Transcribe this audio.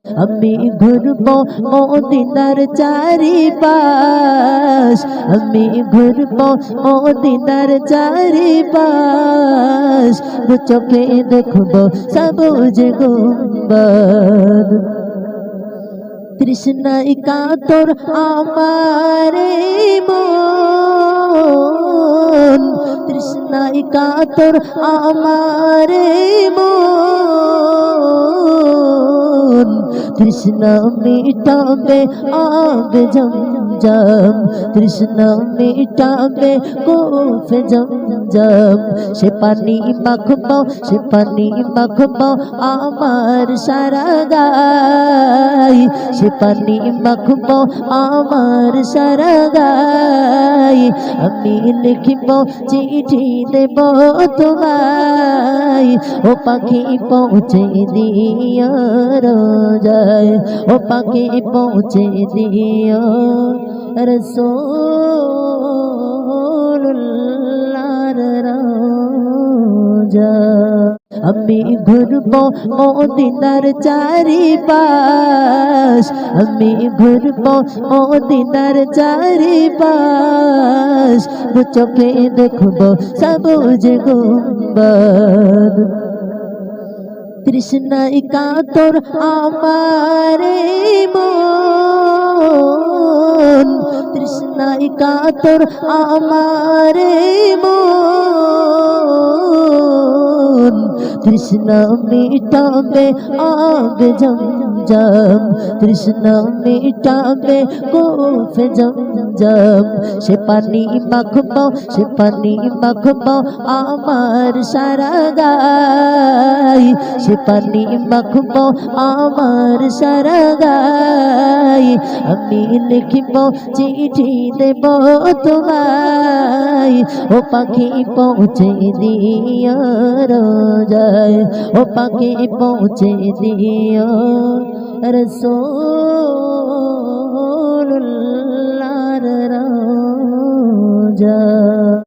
আমি ঘুরবো মদিনার চারিপাশ, আমি ঘুরবো মদিনার চারিপাশ, দু চোখে দেখবো সবুজ গুম্বদ। তৃষ্ণায় কাতর আমার মন, তৃষ্ণায় কাতর আমার মন, তৃষ্ণা মিটাবে আব জমজম, তৃষ্ণা মিটাবে কোফ জমজম। সে পানি মাখবো, সে পানি মাখবো আমার সারা গায়, সে পানি মাখবো আমার সারা গায়। আমি লিখিব চিঠি দেব তোমায়, ও পাখি পৌঁছে দিও রোজায়, ও পাখি পৌঁছে দিও রাসূলুল্লাহর রোজায়। আমি ঘুরবো মদিনার চারিপাশ, আমি ঘুরবো মদিনার চারিপাশ, দু চোখে দেখবো সবুজ গুম্বদ। তৃষ্ণায় কাতর আমার মন, তৃষ্ণায় কাতর আমার মন, তৃষ্ণা মিটাবে আব জমজম, তৃষ্ণা মিটাবে কোফ জমজম। সে পানি মাখবো, সে পানি মাখবো আমার সারা গায়, সে পানি মাখবো আমার সারা গায়। আমি লিখিব চিঠি দেব তোমায়, ও পাখি পৌঁছে দিও রোজায়, ও পাখি পৌঁছে দিও রাসূল